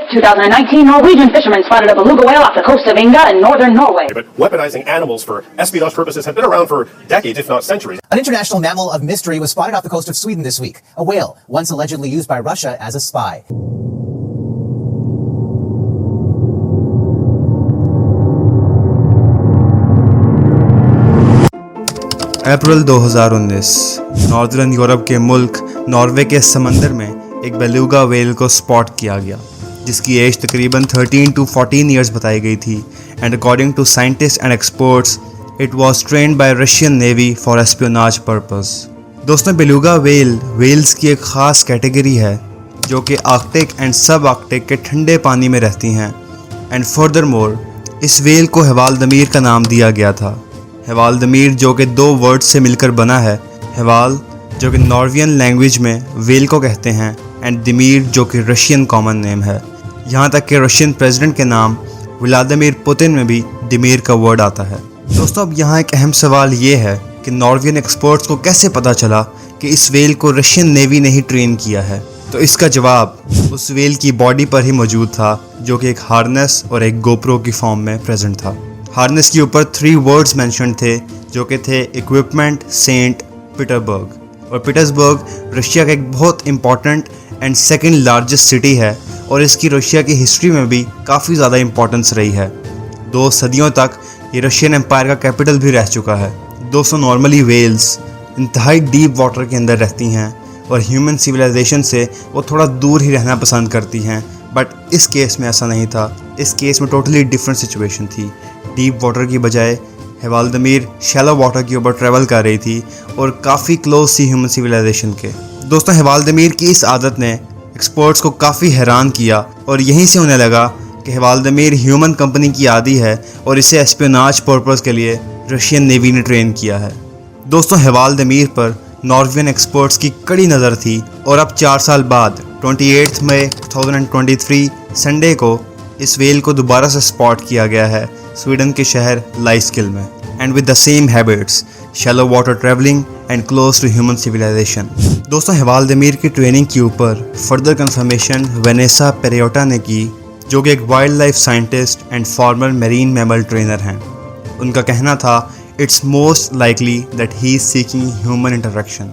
2019, Norwegian fishermen spotted a beluga whale off the coast of Inga in northern Norway. But weaponizing animals for espionage purposes have been around for decades, if not centuries. An international mammal of mystery was spotted off the coast of Sweden this week. A whale, once allegedly used by Russia as a spy. April 2019 northern Europe के मुल्क Norway के समंदर में एक beluga whale को spot किया गया, जिसकी एज तकरीबन 13 to 14 ईयर्स बताई गई थी। And according to scientist and experts it was trained by Russian navy for espionage purpose. दोस्तों, बेलुगा वेल्स की एक ख़ास कैटेगरी है जो कि आर्कटिक एंड सब आर्कटिक के ठंडे पानी में रहती हैं। एंड फर्दरमोर इस वेल को हेवाल्दमीर का नाम दिया गया था। हेवाल्दमीर जो कि 2 वर्ड से मिलकर बना है, हेवाल जो कि नॉर्वियन लैंग्वेज में वेल को कहते हैं एंड दिमीर जो कि रशियन कॉमन नेम है। यहाँ तक कि रशियन प्रेसिडेंट के नाम व्लादिमीर पुतिन में भी दिमीर का वर्ड आता है। दोस्तों, अब यहाँ एक अहम सवाल ये है कि नॉर्वियन एक्सपर्ट्स को कैसे पता चला कि इस वेल को रशियन नेवी ने ही ट्रेन किया है। तो इसका जवाब उस वेल की बॉडी पर ही मौजूद था, जो कि एक हार्नेस और एक गोप्रो की फॉर्म में प्रेजेंट था। हार्नेस के ऊपर 3 वर्ड्स मेंशन थे, जो कि थे इक्विपमेंट सेंट पीटर्सबर्ग। और पीटर्सबर्ग रशिया का एक बहुत important and second largest city है और इसकी रशिया की हिस्ट्री में भी काफ़ी ज़्यादा इंपॉर्टेंस रही है। 2 सदियों तक ये रशियन एम्पायर का कैपिटल भी रह चुका है। दोस्तों, नॉर्मली वेल्स इंतहाई डीप वाटर के अंदर रहती हैं और ह्यूमन सिविलाइजेशन से वो थोड़ा दूर ही रहना पसंद करती हैं, बट इस केस में ऐसा नहीं था। इस केस में टोटली डिफरेंट सिचुएशन थी। डीप वाटर की बजाय हेवाल्दमीर शैलो वाटर के ऊपर ट्रैवल कर रही थी और काफ़ी क्लोज थी ह्यूमन सिविलाइजेशन के। दोस्तों, हेवाल्दमीर की इस आदत ने एक्सपर्ट्स को काफ़ी हैरान किया और यहीं से उन्हें लगा कि हेवाल्दमीर ह्यूमन कंपनी की आदी है और इसे एस्पियोनाज पर्पस के लिए रशियन नेवी ने ट्रेन किया है। दोस्तों, हेवाल्दमीर पर नॉर्वियन एक्सपर्ट्स की कड़ी नज़र थी और अब 4 साल बाद 28 मई 2023 संडे को इस वेल को दोबारा से स्पॉट किया गया है स्वीडन के शहर लाइस्किल में, and with the same habits, shallow water travelling and close to human civilisation. दोस्तों, हेवाल्दमीर की ट्रेनिंग के ऊपर फर्दर कंफर्मेशन वेनेसा पेरियोटा ने की, जो कि एक wild life scientist and farmer marine mammal trainer हैं। उनका कहना था it's most likely that he is seeking human interaction.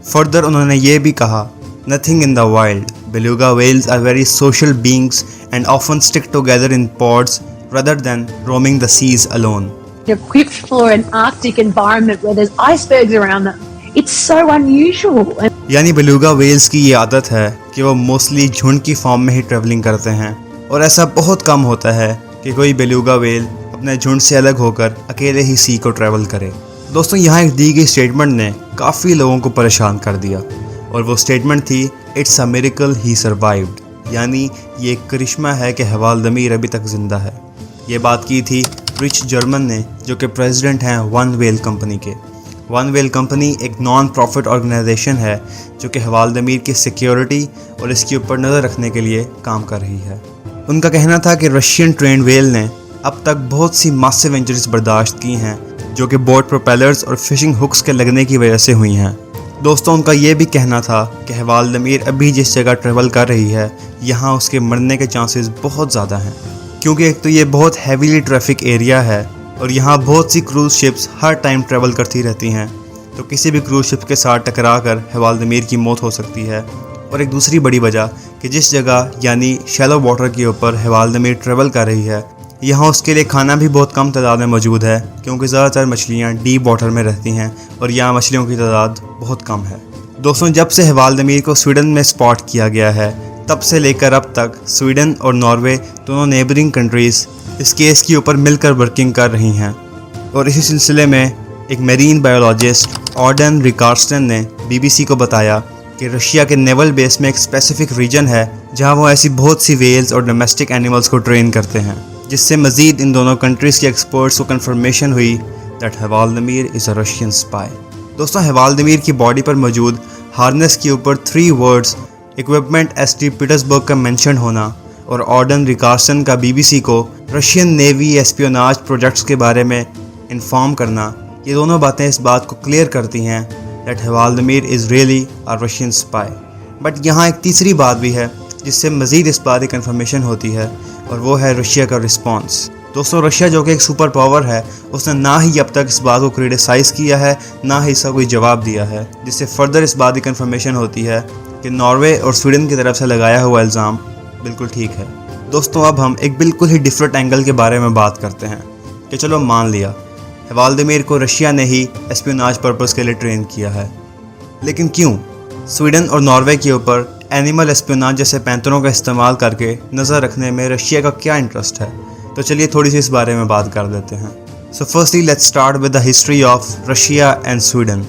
Further उन्होंने ये भी कहा, nothing in the wild, beluga whales are very social beings and often stick together in pods rather than roaming the seas alone. Equipped for an Arctic environment where there's icebergs around them. It's so unusual. यानी beluga whales की ये आदत है कि वो mostly झुंड की form में ही ट्रैवलिंग करते हैं और ऐसा बहुत कम होता है कि कोई बेलुगा whale अपने झुंड से अलग होकर अकेले ही सी को ट्रैवल करे। दोस्तों, यहाँ एक दी गई स्टेटमेंट ने काफ़ी लोगों को परेशान कर दिया और वो स्टेटमेंट थी it's a miracle he survived, यानी ये एक करिश्मा है कि हेवाल्दमीर अभी तक जिंदा है। ये बात की थी रिच जर्मन ने, जो कि प्रेसिडेंट हैं वन वेल कंपनी के। वन वेल कंपनी एक नॉन प्रॉफिट ऑर्गेनाइजेशन है जो कि हेवाल्दमीर की सिक्योरिटी और इसके ऊपर नज़र रखने के लिए काम कर रही है। उनका कहना था कि रशियन ट्रेन वेल ने अब तक बहुत सी मासिव इंजरीज बर्दाश्त की हैं, जो कि बोट प्रोपेलर्स और फिशिंग हुक्स के लगने की वजह से हुई हैं। दोस्तों, उनका ये भी कहना था कि हेवाल्दमीर अभी जिस जगह ट्रेवल कर रही है, यहाँ उसके मरने के चांसेस बहुत ज़्यादा हैं, क्योंकि एक तो ये बहुत हैवीली ट्रैफिक एरिया है और यहाँ बहुत सी क्रूज़ शिप्स हर टाइम ट्रेवल करती रहती हैं, तो किसी भी क्रूज़ शिप के साथ टकरा कर हेवाल्दमीर की मौत हो सकती है। और एक दूसरी बड़ी वजह कि जिस जगह यानी शैलो वाटर के ऊपर हेवाल्दमीर ट्रेवल कर रही है, यहाँ उसके लिए खाना भी बहुत कम तादाद में मौजूद है, क्योंकि ज़्यादातर मछलियाँ डीप वाटर में रहती हैं और यहाँ मछलियों की तादाद बहुत कम है। दोस्तों, जब से हेवाल्दमीर को स्वीडन में स्पॉट किया गया है, तब से लेकर अब तक स्वीडन और नॉर्वे दोनों नेबरिंग कंट्रीज़ इस केस के ऊपर मिलकर वर्किंग कर रही हैं। और इसी सिलसिले में एक मेरीन बायोलॉजिस्ट ऑर्डन रिकार्स्टन ने BBC को बताया कि रशिया के नेवल बेस में एक स्पेसिफिक रीजन है जहाँ वो ऐसी बहुत सी वेल्स और डोमेस्टिक एनिमल्स को ट्रेन करते हैं, जिससे मज़ीद इन दोनों कंट्रीज़ के एक्सपर्ट्स को कंफर्मेशन हुई that Hvaldimir is a Russian spy. दोस्तों, हेवाल्दमीर की बॉडी पर मौजूद हार्नेस के ऊपर 3 वर्ड्स इक्विपमेंट ST पीटर्सबर्ग का मेंशन होना और ऑर्डन रिकार्सन का BBC को रशियन नेवी एस्पियोनाज प्रोजेक्ट्स के बारे में इन्फॉर्म करना, ये दोनों बातें इस बात को क्लियर करती हैं that Hvaldimir is really a Russian spy. But यहाँ एक तीसरी बात भी है जिससे मज़ीद इस बात की कन्फर्मेशन होती है, और वो है रशिया का रिस्पॉन्स। दोस्तों, रशिया जो कि एक सुपर पावर है, उसने ना ही अब तक इस बात को क्रिटिसाइज़ किया है, ना ही इसका कोई जवाब दिया है, जिससे फर्दर इस बात की कन्फर्मेशन होती है कि नॉर्वे और स्वीडन की तरफ से लगाया हुआ इल्ज़ाम बिल्कुल ठीक है। दोस्तों, अब हम एक बिल्कुल ही डिफरेंट एंगल के बारे में बात करते हैं कि चलो मान लिया व्लादिमीर को रशिया ने ही एस्पियोनाज पर्पस के लिए ट्रेन किया है, लेकिन क्यों? स्वीडन और नॉर्वे के ऊपर एनिमल एस्पियोनाज जैसे पैंतरों का इस्तेमाल करके नज़र रखने में रशिया का क्या इंटरेस्ट है? तो चलिए थोड़ी सी इस बारे में बात कर लेते हैं। So firstly let's start with the history of Russia and Sweden.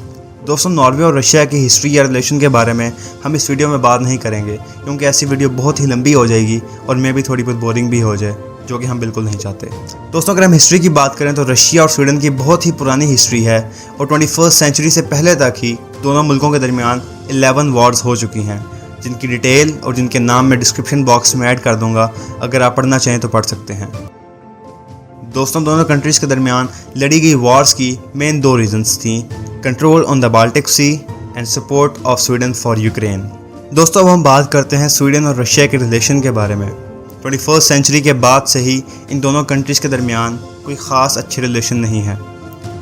दोस्तों, नॉर्वे और रशिया की हिस्ट्री या रिलेशन के बारे में हम इस वीडियो में बात नहीं करेंगे, क्योंकि ऐसी वीडियो बहुत ही लंबी हो जाएगी और मे भी थोड़ी बहुत बोरिंग भी हो जाए, जो कि हम बिल्कुल नहीं चाहते। दोस्तों, अगर हम हिस्ट्री की बात करें तो रशिया और स्वीडन की बहुत ही पुरानी हिस्ट्री है और 21st सेंचुरी से पहले तक ही दोनों मुल्कों के दरमियान 11 वॉर्स हो चुकी हैं, जिनकी डिटेल और जिनके नाम मैं डिस्क्रिप्शन बॉक्स में ऐड कर दूंगा, अगर आप पढ़ना चाहें तो पढ़ सकते हैं। दोस्तों, दोनों कंट्रीज़ के दरमियान लड़ी गई वॉर्स की मेन 2 रीजंस थी: control on the Baltic sea and support of Sweden for Ukraine. दोस्तों, अब हम बात करते हैं स्वीडन और रशिया के रिलेशन के बारे में। 21st सेंचुरी के बाद से ही इन दोनों कंट्रीज़ के दरमियान कोई ख़ास अच्छे रिलेशन नहीं है।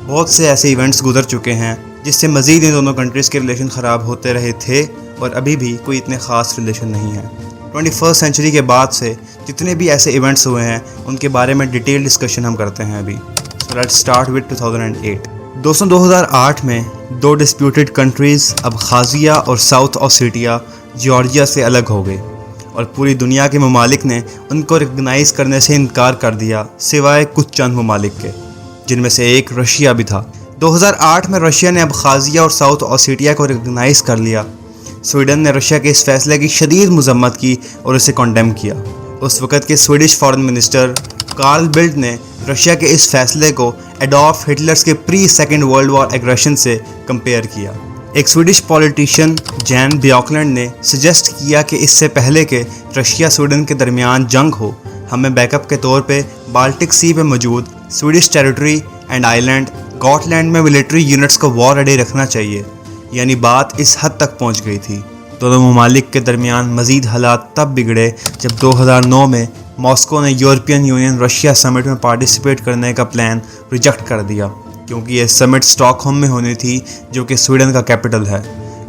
बहुत से ऐसे इवेंट्स गुजर चुके हैं जिससे मज़ीद इन दोनों कंट्रीज़ के रिलेशन ख़राब होते रहे थे, और अभी भी कोई इतने ख़ास रिलेशन नहीं है। 21st सेंचुरी के बाद से जितने भी ऐसे इवेंट्स हुए हैं उनके बारे में डिटेल डिस्कशन हम करते हैं अभी। So let's start with 2008। दोस्तों, 2008 में 2 डिस्प्यूटेड कंट्रीज़ अबखाज़िया और साउथ ओसेटिया जॉर्जिया से अलग हो गए, और पूरी दुनिया के ममालिक ने उनको रिकग्नाइज़ करने से इनकार कर दिया, सिवाय कुछ चंद ममालिक के, जिनमें से एक रशिया भी था। 2008 में रशिया ने अबखाज़िया और साउथ ओसेटिया को रिकग्नाइज़ कर लिया। स्वीडन ने रशिया के इस फैसले की शदीद मजम्मत की और इसे कंडेम किया। उस वक़्त के Swedish foreign minister Karl build ने रशिया के इस फैसले को एडोल्फ हिटलर्स के pre second world war aggression से कंपेयर किया। एक स्वीडिश पॉलिटिशियन जैन ब्योकलैंड ने सजेस्ट किया कि इससे पहले कि रशिया स्वीडन के दरमियान जंग हो, हमें बैकअप के तौर पे बाल्टिक सी पे मौजूद Swedish territory and island Gotland में मिलिट्री यूनिट्स को वॉर रेडी रखना चाहिए। यानी बात इस हद तक पहुंच गई थी। दोनों ममालिक के दरमियान मज़ीद हालात तब बिगड़े जब 2009 में मॉस्को ने यूरोपियन यूनियन रशिया समिट में पार्टिसिपेट करने का प्लान रिजेक्ट कर दिया, क्योंकि यह समिट स्टॉकहोम में होनी थी, जो कि स्वीडन का कैपिटल है।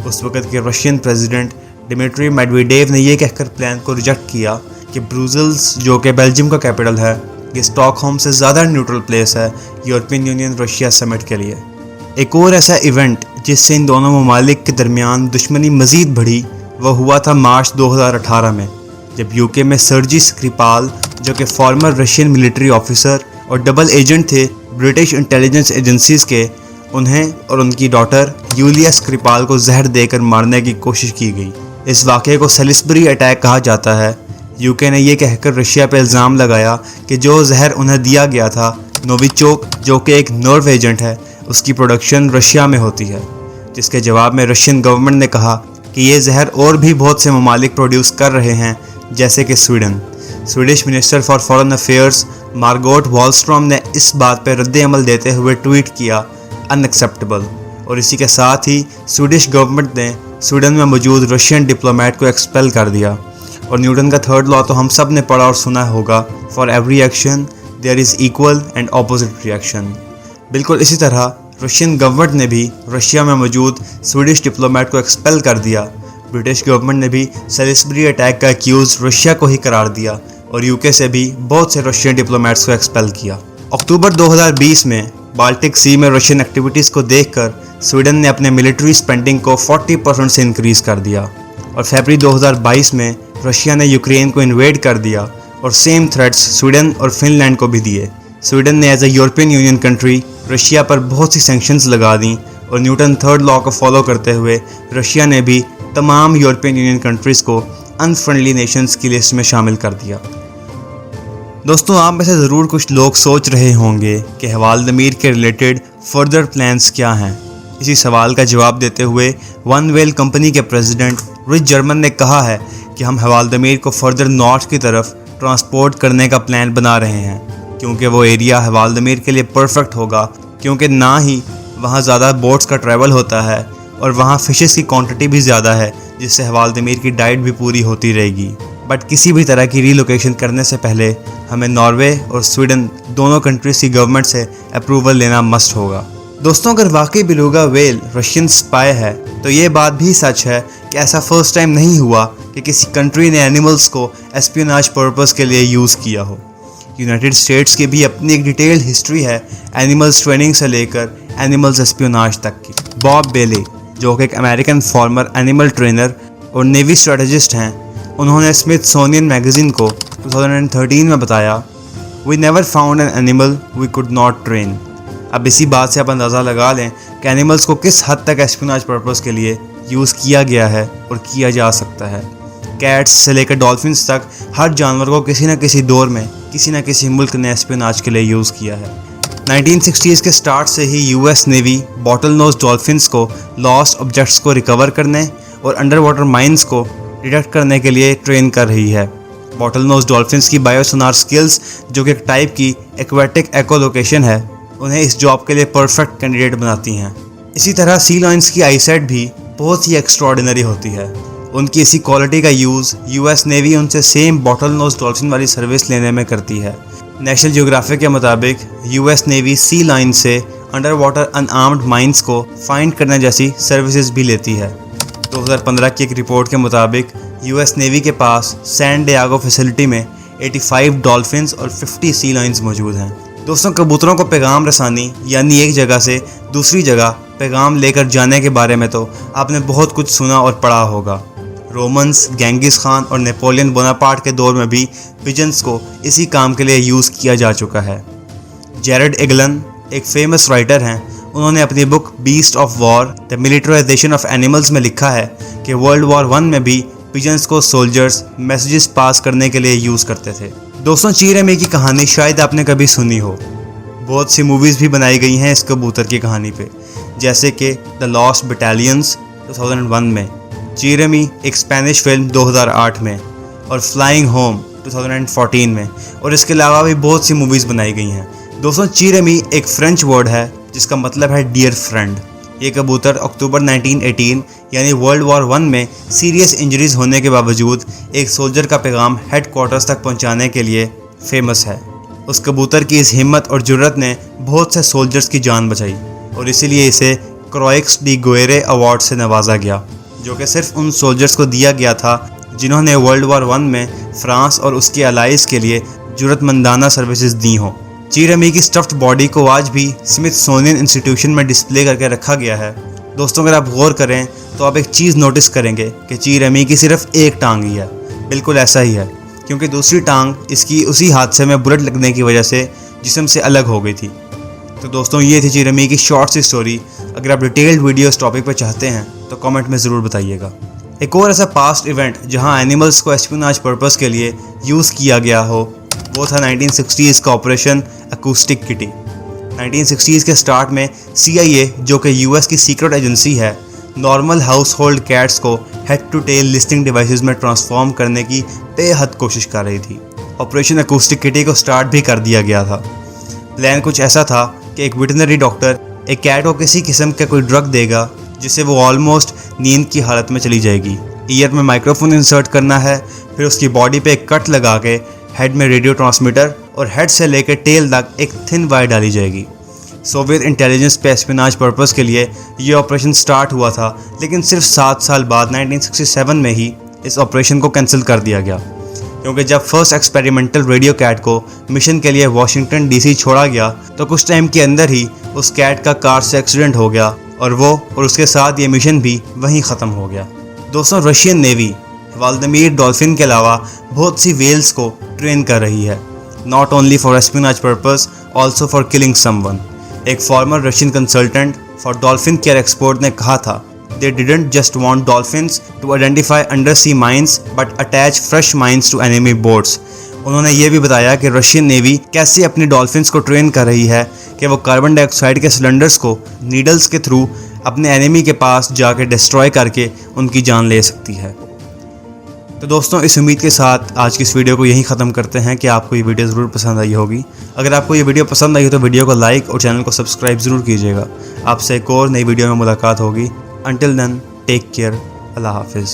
उस वक़्त के रशियन प्रेसिडेंट डिमिट्री मेडवेडेव ने यह कहकर प्लान को रिजेक्ट किया कि ब्रुसेल्स, जो कि बेल्जियम का कैपिटल है, ये स्टॉकहोम से ज़्यादा न्यूट्रल प्लेस है यूरोपियन यूनियन रशिया समिट के लिए। एक और ऐसा इवेंट जिससे इन दोनों ममालिक के दरमियान दुश्मनी मज़ीद बढ़ी, वह हुआ था मार्च 2018 में, जब यूके में सर्जी स्क्रिपाल, जो कि फॉर्मर रशियन मिलिट्री ऑफिसर और डबल एजेंट थे ब्रिटिश इंटेलिजेंस एजेंसीज़ के, उन्हें और उनकी डॉटर यूलिया स्क्रिपाल को जहर देकर मारने की कोशिश की गई। इस वाक़े को सेलिसबरी अटैक कहा जाता है। यूके ने यह कहकर रशिया पर इल्ज़ाम लगाया कि जो जहर उन्हें दिया गया था, नोविचोक, जो कि एक नर्व एजेंट है, उसकी प्रोडक्शन रशिया में होती है, जिसके जवाब में रशियन गवर्नमेंट ने कहा कि ये जहर और भी बहुत से ममालिक प्रोड्यूस कर रहे हैं, जैसे कि Sweden. Swedish minister for foreign affairs Margot Wallström ने इस बात पर रद्द-ए-अमल देते हुए ट्वीट किया, अनएक्सेप्टेबल। और इसी के साथ ही स्वीडिश गवर्नमेंट ने स्वीडन में मौजूद रशियन डिप्लोमेट को एक्सपेल कर दिया। और न्यूटन का 3rd लॉ तो हम सब ने पढ़ा और सुना होगा, for every action there is equal and opposite reaction. बिल्कुल इसी तरह रशियन गवर्नमेंट ने भी रशिया में मौजूद स्वीडिश डिप्लोमेट को एक्सपेल कर दिया। ब्रिटिश गवर्नमेंट ने भी सेलिसबरी अटैक का एक्यूज रशिया को ही करार दिया और यूके से भी बहुत से रशियन डिप्लोमेट्स को एक्सपेल किया। अक्टूबर 2020 में बाल्टिक सी में रशियन एक्टिविटीज़ को देखकर स्वीडन ने अपने मिलिट्री स्पेंडिंग को 40% से इंक्रीज़ कर दिया। और फरवरी 2022 में रशिया ने यूक्रेन को इन्वेड कर दिया और सेम थ्रेट्स स्वीडन और फिनलैंड को भी दिए। स्वीडन ने as a European Union country Russia पर बहुत सी सैंक्शंस लगा दी और न्यूटन 3rd लॉ को फॉलो करते हुए रशिया ने भी तमाम यूरोपियन यूनियन कंट्रीज़ को अनफ्रेंडली नेशंस की लिस्ट में शामिल कर दिया। दोस्तों, आप में से ज़रूर कुछ लोग सोच रहे होंगे कि व्लादिमीर के रिलेटेड फर्दर प्लान्स क्या हैं। इसी सवाल का जवाब देते हुए OneWell कंपनी के प्रेसिडेंट रिच जर्मन ने कहा है कि हम व्लादिमीर को फर्दर नॉर्थ की तरफ ट्रांसपोर्ट करने का प्लान बना रहे हैं, क्योंकि वो एरिया व्लादिमीर के लिए परफेक्ट होगा, क्योंकि ना ही वहाँ ज़्यादा बोट्स का ट्रैवल होता है और वहाँ फ़िशेस की क्वांटिटी भी ज़्यादा है, जिससे व्लादिमीर की डाइट भी पूरी होती रहेगी। बट किसी भी तरह की रीलोकेशन करने से पहले हमें नॉर्वे और स्वीडन दोनों कंट्रीज की गवर्नमेंट से अप्रूवल लेना मस्ट होगा। दोस्तों, अगर वाकई बेलुगा वेल रशियन स्पाई है तो ये बात भी सच है कि ऐसा फर्स्ट टाइम नहीं हुआ कि किसी कंट्री ने एनिमल्स को एस्पियोनाज पर्पस के लिए यूज़ किया हो। यूनाइटेड स्टेट्स की भी अपनी एक डिटेल्ड हिस्ट्री है एनिमल्स ट्रेनिंग से लेकर एनिमल्स एस्पियोनाज तक की। बॉब बेले, जो कि एक अमेरिकन फॉर्मर एनिमल ट्रेनर और नेवी स्ट्रेटजिस्ट हैं, उन्होंने स्मिथसोनियन मैगजीन को 2013 में बताया, "we never found an animal we could not train". अब इसी बात से आप अंदाज़ा लगा लें कि एनिमल्स को किस हद तक एस्पियोनाज पर्पस के लिए यूज़ किया गया है और किया जा सकता है। कैट्स से लेकर डॉल्फिन्स तक हर जानवर को किसी न किसी दौर में किसी न किसी मुल्क ने एस्पियोनाज के लिए यूज़ किया है। 1960s के स्टार्ट से ही US navy bottlenose dolphins को लॉस्ट ऑब्जेक्ट्स को रिकवर करने और अंडर वाटर माइंस को डिटेक्ट करने के लिए ट्रेन कर रही है। बॉटल नोज डॉल्फिन्स की बायोसोनार स्किल्स, जो कि एक टाइप की एक्वेटिक एकोलोकेशन है, उन्हें इस जॉब के लिए परफेक्ट कैंडिडेट बनाती हैं। इसी तरह सी लायंस की आईसाइट भी बहुत ही एक्स्ट्रॉर्डिनरी होती है। उनकी इसी क्वालिटी का यूज़ यूएस नेवी उनसे सेम बॉटल नोज डॉल्फिन वाली सर्विस लेने में करती है। नेशनल ज्योग्राफिक के मुताबिक यूएस नेवी सी लाइन से अंडर वाटर अनआर्म्ड माइंस को फाइंड करने जैसी सर्विसेज भी लेती है। 2015 की एक रिपोर्ट के मुताबिक यूएस नेवी के पास सैन डियागो फैसिलिटी में 85 डॉल्फिन्स और 50 सी लाइन्स मौजूद हैं। दोस्तों, कबूतरों को पैगाम रसानी यानी एक जगह से दूसरी जगह पैगाम लेकर जाने के बारे में तो आपने बहुत कुछ सुना और पढ़ा होगा। रोमन्स, गेंगिस खान और नेपोलियन बोनापार्ट के दौर में भी पिजन्स को इसी काम के लिए यूज़ किया जा चुका है। जेरेड एगलन एक फेमस राइटर हैं। उन्होंने अपनी book beast of war the militarisation of animals में लिखा है कि वर्ल्ड वॉर 1 में भी पिजन्स को सोल्जर्स मैसेजेस पास करने के लिए यूज़ करते थे। दोस्तों, चीरेमी की कहानी शायद आपने कभी सुनी हो। बहुत सी मूवीज़ भी बनाई गई हैं इस कबूतर की कहानी पे, जैसे कि द लॉस्ट बटालियंस 2001 में, चीरेमी एक स्पेनिश फिल्म 2008 में और फ्लाइंग होम 2014 में, और इसके अलावा भी बहुत सी मूवीज़ बनाई गई हैं। दोस्तों, चीरेमी एक फ्रेंच वर्ड है जिसका मतलब है डियर फ्रेंड। ये कबूतर अक्टूबर 1918 यानी वर्ल्ड वॉर 1 में सीरियस इंजरीज होने के बावजूद एक सोल्जर का पैगाम हेड क्वार्टर्स तक पहुंचाने के लिए फेमस है। उस कबूतर की इस हिम्मत और जुर्रत ने बहुत से सोल्जर्स की जान बचाई और इसीलिए इसे क्रॉइक्स डी गोएरे अवार्ड से नवाजा गया, जो कि सिर्फ उन सोल्जर्स को दिया गया था जिन्होंने वर्ल्ड वॉर 1 में फ्रांस और उसके अलाइज के लिए जुर्रतमंदाना सर्विसेज दी हों। चीरेमी की स्टफ्ड बॉडी को आज भी स्मिथसोनियन इंस्टीट्यूशन में डिस्प्ले करके रखा गया है। दोस्तों, अगर आप गौर करें तो आप एक चीज़ नोटिस करेंगे कि चीरेमी की सिर्फ एक टांग ही है। बिल्कुल ऐसा ही है, क्योंकि दूसरी टांग इसकी उसी हादसे में बुलेट लगने की वजह से जिस्म से अलग हो गई थी। तो दोस्तों, ये थी चीरेमी की शॉर्ट सी स्टोरी। अगर आप डिटेल्ड वीडियो इस टॉपिक पर चाहते हैं तो कमेंट में ज़रूर बताइएगा। एक और ऐसा पास्ट इवेंट जहां एनिमल्स को एस्पियोनाज पर्पस के लिए यूज़ किया गया हो, वो था 1960s का ऑपरेशन अकूस्टिक किटी। 1960s के स्टार्ट में CIA, जो कि यूएस की सीक्रेट एजेंसी है, नॉर्मल हाउस होल्ड कैट्स को head to tail listening devices में ट्रांसफॉर्म करने की बेहद कोशिश कर रही थी। ऑपरेशन अकूस्टिक किटी को स्टार्ट भी कर दिया गया था। प्लान कुछ ऐसा था कि एक वेटरनरी डॉक्टर एक कैट को किसी किस्म का कोई ड्रग देगा जिससे वो ऑलमोस्ट नींद की हालत में चली जाएगी। ईयर में माइक्रोफोन इंसर्ट करना है, फिर उसकी बॉडी पे एक कट लगा के हेड में रेडियो ट्रांसमीटर और हेड से लेकर टेल तक एक थिन वायर डाली जाएगी। सोवियत इंटेलिजेंस पे एस्पियोनाज पर्पस के लिए ये ऑपरेशन स्टार्ट हुआ था, लेकिन सिर्फ 7 साल बाद 1967 में ही इस ऑपरेशन को कैंसिल कर दिया गया, क्योंकि जब फर्स्ट एक्सपेरिमेंटल रेडियो कैट को मिशन के लिए वाशिंगटन DC छोड़ा गया तो कुछ टाइम के अंदर ही उस कैट का कार से एक्सीडेंट हो गया और वो और उसके साथ ये मिशन भी वहीं ख़त्म हो गया। दोस्तों, रशियन नेवी व्लादिमीर डॉल्फिन के अलावा बहुत सी वेल्स को ट्रेन कर रही है, not only for espionage purpose, also for killing someone. एक former Russian consultant for dolphin care expert ने कहा था, They didn't just want dolphins to identify undersea mines but attach fresh mines to enemy boats. उन्होंने ये भी बताया कि Russian navy कैसे अपनी डॉल्फिन्स को ट्रेन कर रही है कि वो कार्बन डाइऑक्साइड के सिलेंडर्स को नीडल्स के थ्रू अपने एनिमी के पास जाके डिस्ट्रॉय करके उनकी जान ले सकती है। तो दोस्तों, इस उम्मीद के साथ आज की इस वीडियो को यहीं ख़त्म करते हैं कि आपको ये वीडियो ज़रूर पसंद आई होगी। अगर आपको ये वीडियो पसंद आई हो तो वीडियो को लाइक और चैनल को सब्सक्राइब ज़रूर कीजिएगा। आपसे एक और नई वीडियो में मुलाकात होगी। Until then, take care. Allah Hafiz.